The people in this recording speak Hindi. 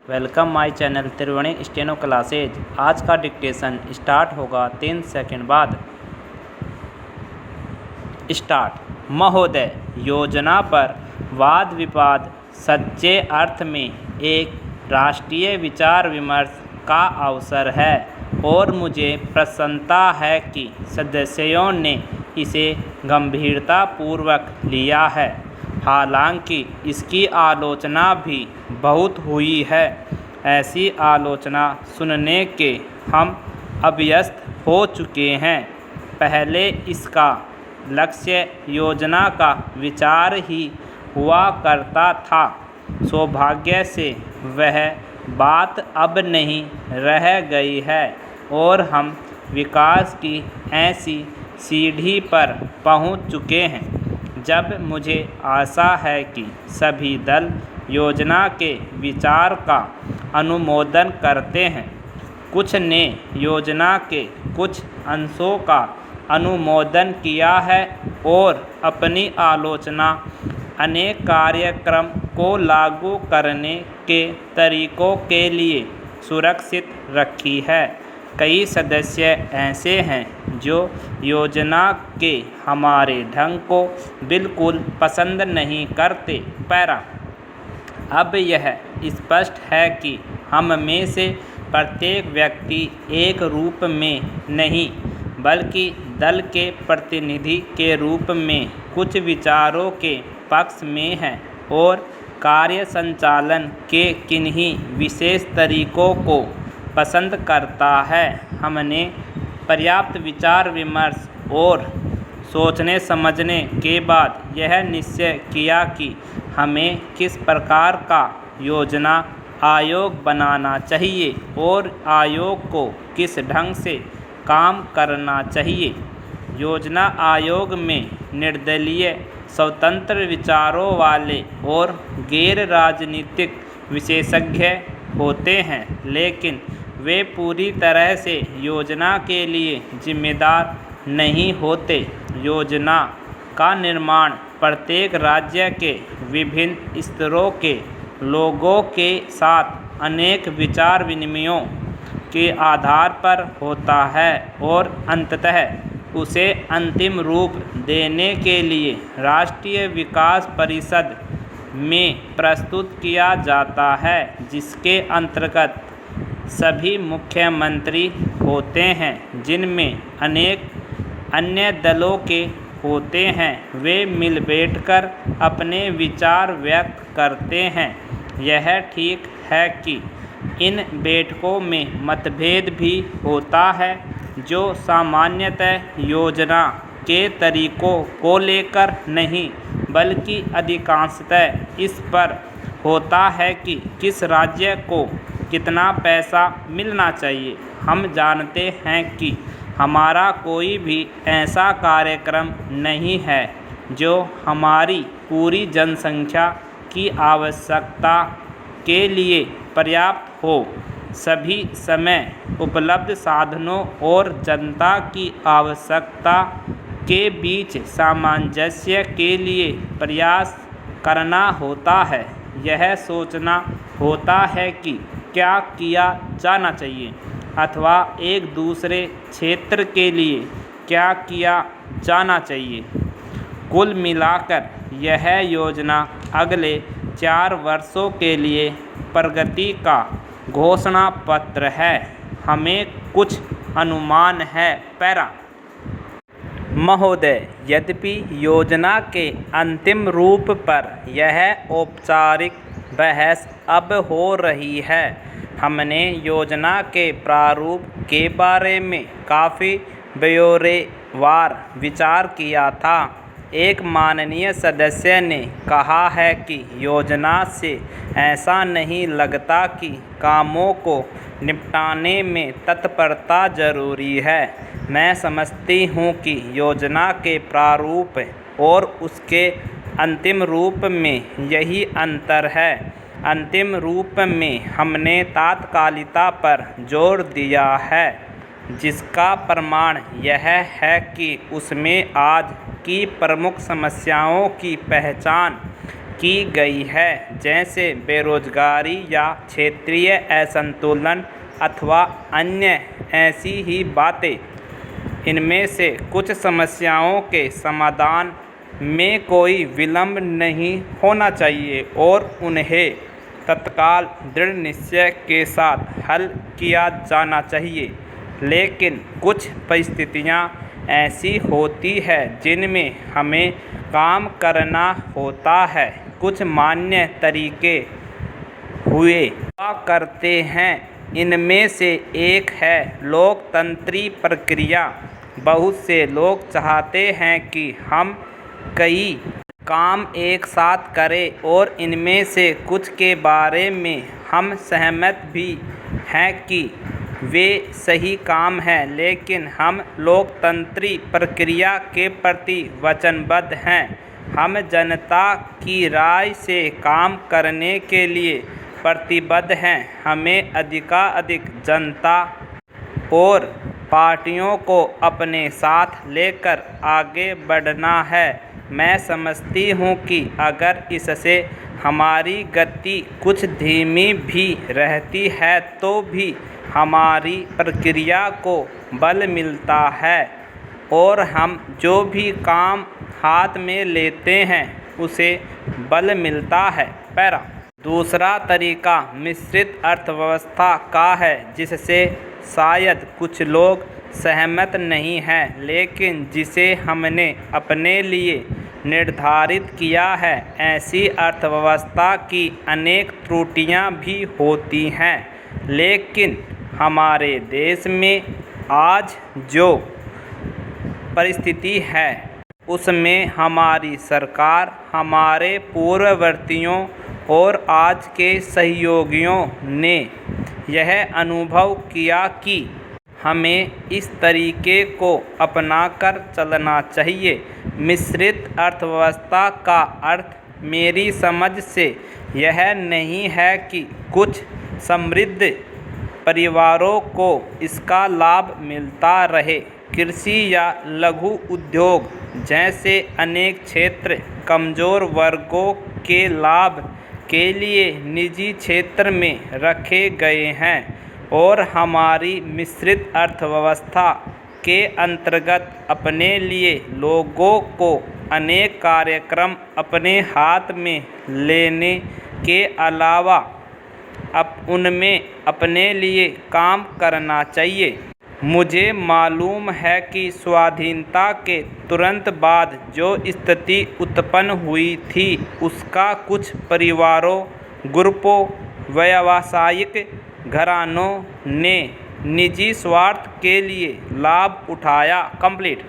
Welcome my channel Triveni steno classes. आज का डिक्टेशन स्टार्ट होगा 3 सेकंड बाद। स्टार्ट। महोदय, योजना पर वाद विवाद सच्चे अर्थ में एक राष्ट्रीय विचार विमर्श का अवसर है और मुझे प्रसन्नता है कि सदस्यों ने इसे गंभीरतापूर्वक लिया है। हालांकि इसकी आलोचना भी बहुत हुई है। ऐसी आलोचना सुनने के हम अभ्यस्त हो चुके हैं। पहले इसका लक्ष्य योजना का विचार ही हुआ करता था। सौभाग्य से वह बात अब नहीं रह गई है और हम विकास की ऐसी सीढ़ी पर पहुंच चुके हैं जब मुझे आशा है कि सभी दल योजना के विचार का अनुमोदन करते हैं। कुछ ने योजना के कुछ अंशों का अनुमोदन किया है और अपनी आलोचना अनेक कार्यक्रम को लागू करने के तरीकों के लिए सुरक्षित रखी है। कई सदस्य ऐसे हैं जो योजना के हमारे ढंग को बिल्कुल पसंद नहीं करते। पैरा। अब यह स्पष्ट है कि हम में से प्रत्येक व्यक्ति एक रूप में नहीं बल्कि दल के प्रतिनिधि के रूप में कुछ विचारों के पक्ष में है और कार्य संचालन के किन्हीं विशेष तरीकों को पसंद करता है। हमने पर्याप्त विचार विमर्श और सोचने समझने के बाद यह निश्चय किया कि हमें किस प्रकार का योजना आयोग बनाना चाहिए और आयोग को किस ढंग से काम करना चाहिए। योजना आयोग में निर्दलीय स्वतंत्र विचारों वाले और गैर राजनीतिक विशेषज्ञ होते हैं, लेकिन वे पूरी तरह से योजना के लिए जिम्मेदार नहीं होते। योजना का निर्माण प्रत्येक राज्य के विभिन्न स्तरों के लोगों के साथ अनेक विचार विनिमयों के आधार पर होता है और अंततः उसे अंतिम रूप देने के लिए राष्ट्रीय विकास परिषद में प्रस्तुत किया जाता है, जिसके अंतर्गत सभी मुख्यमंत्री होते हैं, जिनमें अनेक अन्य दलों के होते हैं। वे मिल बैठकर अपने विचार व्यक्त करते हैं। यह ठीक है कि इन बैठकों में मतभेद भी होता है, जो सामान्यतः योजना के तरीकों को लेकर नहीं बल्कि अधिकांशतः इस पर होता है कि किस राज्य को कितना पैसा मिलना चाहिए। हम जानते हैं कि हमारा कोई भी ऐसा कार्यक्रम नहीं है जो हमारी पूरी जनसंख्या की आवश्यकता के लिए पर्याप्त हो। सभी समय उपलब्ध साधनों और जनता की आवश्यकता के बीच सामंजस्य के लिए प्रयास करना होता है। यह सोचना होता है कि क्या किया जाना चाहिए अथवा एक दूसरे क्षेत्र के लिए क्या किया जाना चाहिए। कुल मिलाकर यह योजना अगले 4 वर्षों के लिए प्रगति का घोषणा पत्र है। हमें कुछ अनुमान है। पैरा। महोदय, यद्यपि योजना के अंतिम रूप पर यह औपचारिक बहस अब हो रही है, हमने योजना के प्रारूप के बारे में काफ़ी ब्यौरेवार विचार किया था। एक माननीय सदस्य ने कहा है कि योजना से ऐसा नहीं लगता कि कामों को निपटाने में तत्परता जरूरी है। मैं समझती हूँ कि योजना के प्रारूप और उसके अंतिम रूप में यही अंतर है। अंतिम रूप में हमने तात्कालिकता पर जोर दिया है, जिसका प्रमाण यह है कि उसमें आज की प्रमुख समस्याओं की पहचान की गई है, जैसे बेरोजगारी या क्षेत्रीय असंतुलन अथवा अन्य ऐसी ही बातें। इनमें से कुछ समस्याओं के समाधान में कोई विलंब नहीं होना चाहिए और उन्हें तत्काल दृढ़ निश्चय के साथ हल किया जाना चाहिए। लेकिन कुछ परिस्थितियां ऐसी होती है जिनमें हमें काम करना होता है। कुछ मान्य तरीके हुआ करते हैं। इनमें से एक है लोकतंत्री प्रक्रिया। बहुत से लोग चाहते हैं कि हम कई काम एक साथ करें और इनमें से कुछ के बारे में हम सहमत भी हैं कि वे सही काम हैं, लेकिन हम लोकतंत्री प्रक्रिया के प्रति वचनबद्ध हैं। हम जनता की राय से काम करने के लिए प्रतिबद्ध हैं। हमें अधिकाधिक जनता और पार्टियों को अपने साथ लेकर आगे बढ़ना है। मैं समझती हूँ कि अगर इससे हमारी गति कुछ धीमी भी रहती है तो भी हमारी प्रक्रिया को बल मिलता है और हम जो भी काम हाथ में लेते हैं उसे बल मिलता है। पैरा दूसरा तरीका मिश्रित अर्थव्यवस्था का है, जिससे शायद कुछ लोग सहमत नहीं हैं, लेकिन जिसे हमने अपने लिए निर्धारित किया है। ऐसी अर्थव्यवस्था की अनेक त्रुटियां भी होती हैं, लेकिन हमारे देश में आज जो परिस्थिति है उसमें हमारी सरकार, हमारे पूर्ववर्तियों और आज के सहयोगियों ने यह अनुभव किया कि हमें इस तरीके को अपनाकर चलना चाहिए। मिश्रित अर्थव्यवस्था का अर्थ मेरी समझ से यह नहीं है कि कुछ समृद्ध परिवारों को इसका लाभ मिलता रहे। कृषि या लघु उद्योग जैसे अनेक क्षेत्र कमज़ोर वर्गों के लाभ के लिए निजी क्षेत्र में रखे गए हैं और हमारी मिश्रित अर्थव्यवस्था के अंतर्गत अपने लिए लोगों को अनेक कार्यक्रम अपने हाथ में लेने के अलावा उनमें अपने लिए काम करना चाहिए। मुझे मालूम है कि स्वाधीनता के तुरंत बाद जो स्थिति उत्पन्न हुई थी उसका कुछ परिवारों, ग्रुपों, व्यावसायिक घरानों ने निजी स्वार्थ के लिए लाभ उठाया। कंप्लीट।